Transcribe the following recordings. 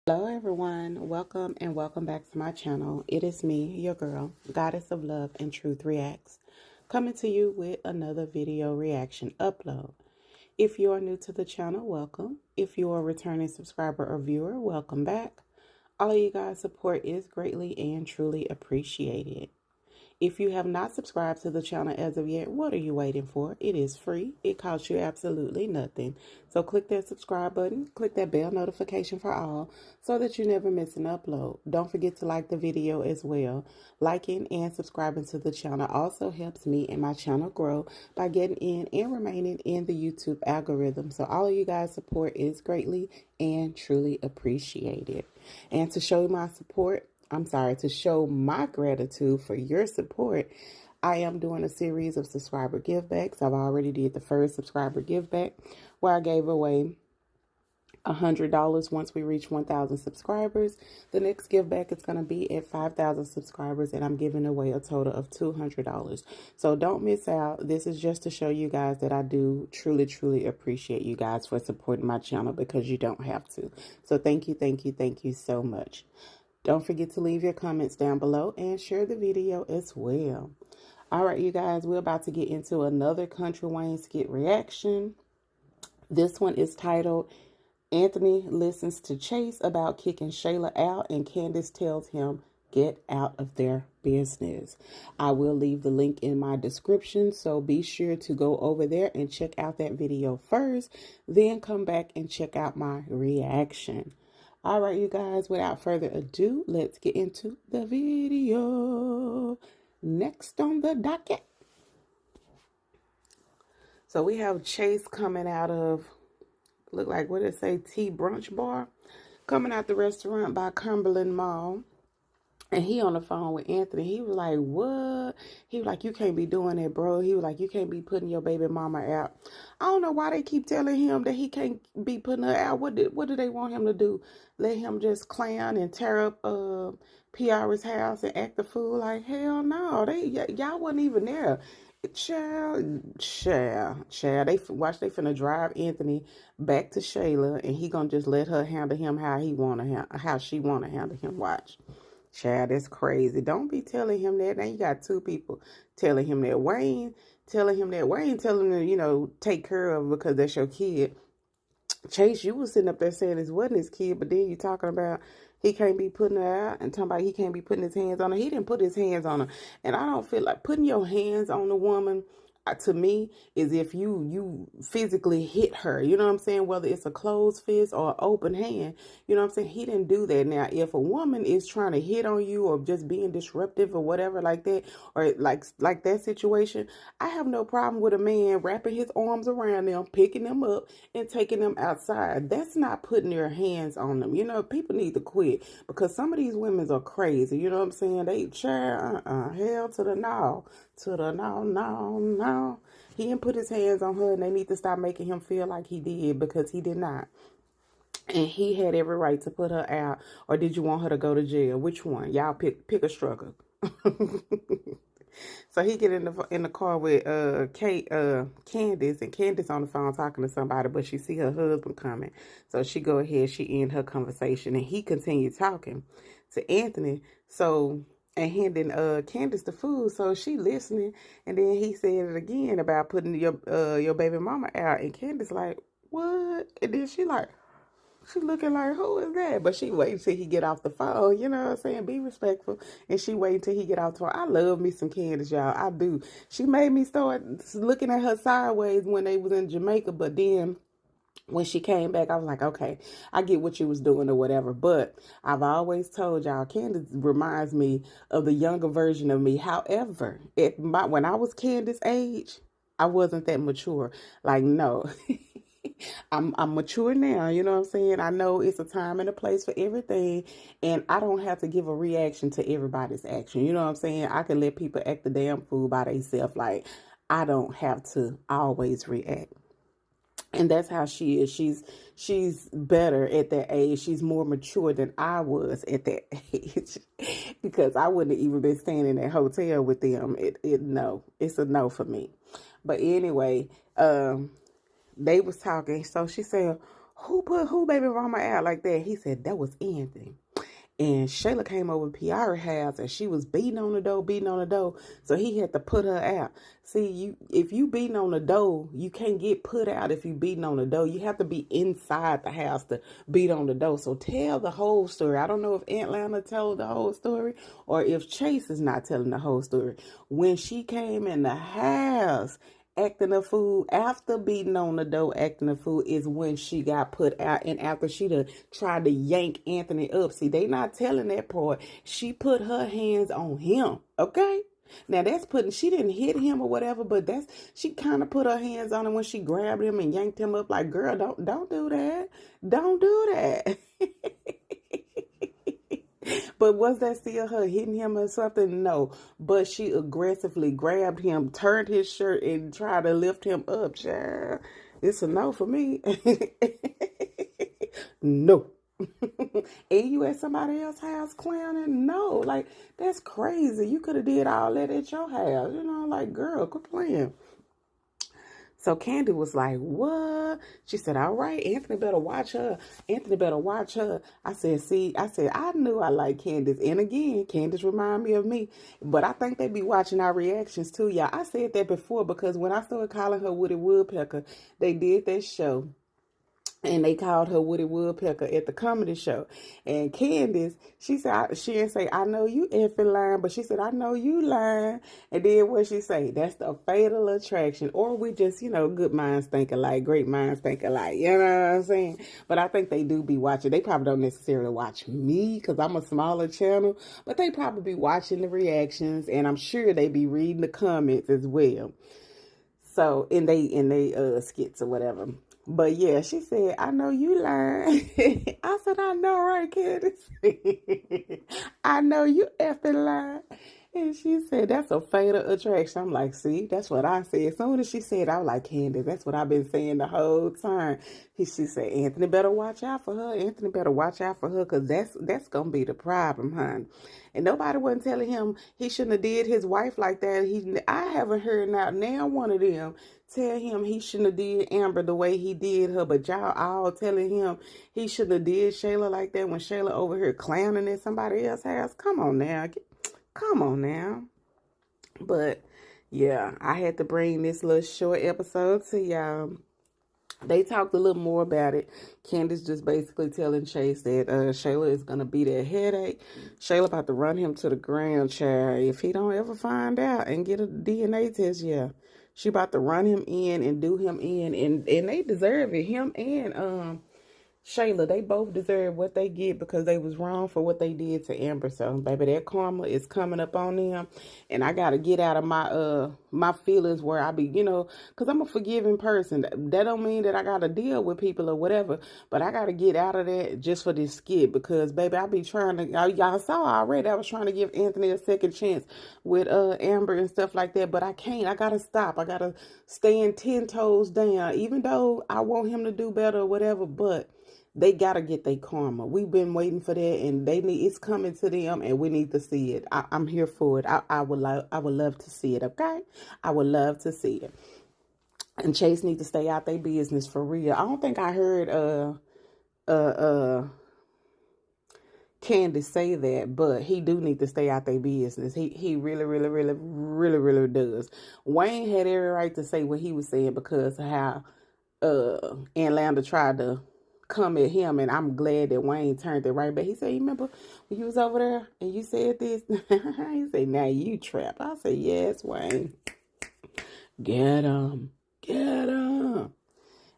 Hello everyone, welcome and welcome back to my channel. It is me, your girl, Goddess of Love and Truth Reacts, coming to you with another video reaction upload. If you are new to the channel, welcome. If you are a returning subscriber or viewer, welcome back. All of you guys' support is greatly and truly appreciated. If you have not subscribed to the channel as of yet, what are you waiting for? It is free. It costs you absolutely nothing. So click that subscribe button, click that bell notification for all so that you never miss an upload. Don't forget to like the video as well. Liking and subscribing to the channel also helps me and my channel grow by getting in and remaining in the YouTube algorithm. So all of you guys' support is greatly and truly appreciated. And to show my support, to show my gratitude for your support, I am doing a series of subscriber give backs. I've already did the first subscriber give back where I gave away $100 once we reach 1,000 subscribers. The next give back is going to be at 5,000 subscribers, and I'm giving away a total of $200. So don't miss out. This is just to show you guys that I do truly appreciate you guys for supporting my channel, because you don't have to. So thank you so much. Don't forget to leave your comments down below and share the video as well. All right, you guys, we're about to get into another Country Wayne skit reaction. This one is titled, Anthony Listens to Chase About Kicking Shayla Out and Candace Tells Him Get Out of Their Business. I will leave the link in my description, so be sure to go over there and check out that video first, then come back and check out my reaction. All right, you guys, without further ado, let's get into the video. Next on the docket. So we have Chase coming out of, look like, what did it say, Tea Brunch Bar? Coming out the restaurant by Cumberland Mall. And he on the phone with Anthony. He was like, what? He was like, you can't be doing that, bro. He was like, you can't be putting your baby mama out. I don't know why they keep telling him that he can't be putting her out. What do they want him to do? Let him just clown and tear up Piarry's house and act the fool? Like, hell no. Y'all wasn't even there. Child. They finna drive Anthony back to Shayla, and he gonna just let her handle him how she wanna handle him. Watch. Child, that's crazy. Don't be telling him that. Now you got two people telling him that. Wayne telling him, to, take care of because that's your kid. Chase, you was sitting up there saying this wasn't his kid, but then you talking about he can't be putting her out and talking about he can't be putting his hands on her. He didn't put his hands on her. And I don't feel like putting your hands on a woman, to me, is if you physically hit her, you know what I'm saying, whether it's a closed fist or an open hand, you know what I'm saying. He didn't do that. Now, if a woman is trying to hit on you or just being disruptive or whatever like that, or like that situation, I have no problem with a man wrapping his arms around them, picking them up and taking them outside. That's not putting your hands on them. People need to quit, because some of these women are crazy, you know what I'm saying. They hell to the no. No. He didn't put his hands on her, and they need to stop making him feel like he did, because he did not. And he had every right to put her out. Or did you want her to go to jail? Which one? Y'all pick a struggle. So he get in the car with Candace, and Candace on the phone talking to somebody, but she see her husband coming. So she go ahead, she end her conversation, and he continued talking to Anthony. So, and handing Candace the food, so she listening, and then he said it again about putting your baby mama out, and Candace like, what? And then she looking like, who is that? But she waiting till he get off the phone, you know what I'm saying? Be respectful. And she waiting till he get off the phone. I love me some Candace, y'all. I do. She made me start looking at her sideways when they was in Jamaica, but then when she came back, I was like, okay, I get what you was doing or whatever. But I've always told y'all, Candace reminds me of the younger version of me. However, when I was Candace's age, I wasn't that mature. Like, no. I'm mature now, you know what I'm saying? I know it's a time and a place for everything, and I don't have to give a reaction to everybody's action. You know what I'm saying? I can let people act the damn fool by themselves. Like, I don't have to always react. And that's how she is. She's better at that age. She's more mature than I was at that age, because I wouldn't have even been staying in that hotel with them. No, it's a no for me. But anyway, they was talking. So she said, who put who baby mama out like that? He said, that was Anthony. And Shayla came over to Piarry's house and she was beating on the door. So he had to put her out. See, if you beating on the door, you can't get put out if you beating on the door. You have to be inside the house to beat on the door. So tell the whole story. I don't know if Aunt Lana told the whole story or if Chase is not telling the whole story. When she came in the house acting a fool, after beating on the door acting a fool, is when she got put out, and after she done tried to yank Anthony up. See, they not telling that part. She put her hands on him, okay? Now that's putting, she didn't hit him or whatever, but she kind of put her hands on him when she grabbed him and yanked him up like, girl, don't do that. Don't do that. But was that still her hitting him or something? No. But she aggressively grabbed him, turned his shirt, and tried to lift him up. Child, it's a no for me. No. And you at somebody else's house clowning? No. Like, that's crazy. You could have did all that at your house. You know, like, girl, quit playing. So Candy was like, what? She said, all right, Anthony better watch her. Anthony better watch her. I said, I knew I liked Candace. And again, Candace remind me of me. But I think they be watching our reactions too, y'all. I said that before because when I started calling her Woody Woodpecker, they did that show. And they called her Woody Woodpecker at the comedy show. And Candace, she said, she didn't say, I know you effing lying, but she said, I know you lying. And then what she say? That's the fatal attraction. Or we just, good minds think alike, great minds think alike. You know what I'm saying? But I think they do be watching. They probably don't necessarily watch me because I'm a smaller channel. But they probably be watching the reactions. And I'm sure they be reading the comments as well. So, in they skits or whatever. But yeah, she said, I know you lying. I said, I know, right, Candace? I know you effing lying. And she said, that's a fatal attraction. I'm like, see, that's what I said. As soon as she said, I was like, Candace, that's what I've been saying the whole time. She said, Anthony better watch out for her. Anthony better watch out for her because that's going to be the problem, hon. And nobody wasn't telling him he shouldn't have did his wife like that. I haven't heard now one of them tell him he shouldn't have did Amber the way he did her. But y'all all telling him he shouldn't have did Shayla like that when Shayla over here clowning at somebody else's house. Come on now. Come on now. But yeah, I had to bring this little short episode to y'all. They talked a little more about it. Candace just basically telling Chase that Shayla is going to be that headache. Shayla about to run him to the ground, child. If he don't ever find out and get a DNA test, yeah. She about to run him in and do him in. And they deserve it. Him and Shayla, they both deserve what they get because they was wrong for what they did to Amber. So, baby, that karma is coming up on them. And I got to get out of my feelings where I be, because I'm a forgiving person. That don't mean that I got to deal with people or whatever. But I got to get out of that just for this skit because, baby, I be trying to, y'all saw already, I was trying to give Anthony a second chance with Amber and stuff like that. But I can't. I got to stop. I got to stand 10 toes down, even though I want him to do better or whatever. But they gotta get their karma. We've been waiting for that, and it's coming to them, and we need to see it. I'm here for it. I would love to see it. Okay, I would love to see it. And Chase need to stay out their business for real. I don't think I heard Candace say that, but he do need to stay out their business. He really does. Wayne had every right to say what he was saying because of how Aunt Lambda tried to come at him, and I'm glad that Wayne turned it right back. He said, you remember when you was over there and you said this? He said, now you trapped. I said, yes, Wayne. Get him.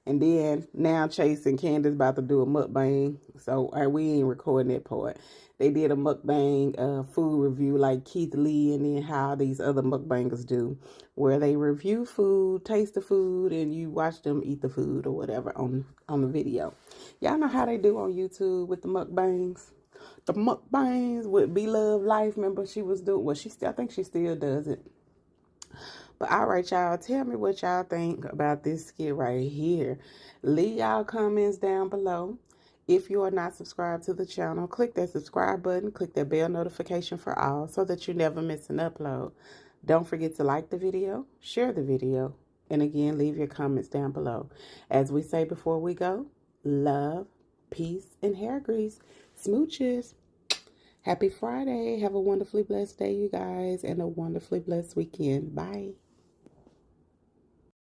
And then now Chase and Candace about to do a mukbang. So we ain't recording that part. They did a mukbang food review like Keith Lee and then how these other mukbangers do, where they review food, taste the food, and you watch them eat the food or whatever on the video. Y'all know how they do on YouTube with the mukbangs? The mukbangs with Beloved Life. Remember she was doing, well, I think she still does it. But all right, y'all, tell me what y'all think about this skit right here. Leave y'all comments down below. If you are not subscribed to the channel, click that subscribe button, click that bell notification for all so that you never miss an upload. Don't forget to like the video, share the video, and again, leave your comments down below. As we say before we go, love, peace, and hair grease. Smooches. Happy Friday. Have a wonderfully blessed day, you guys, and a wonderfully blessed weekend. Bye.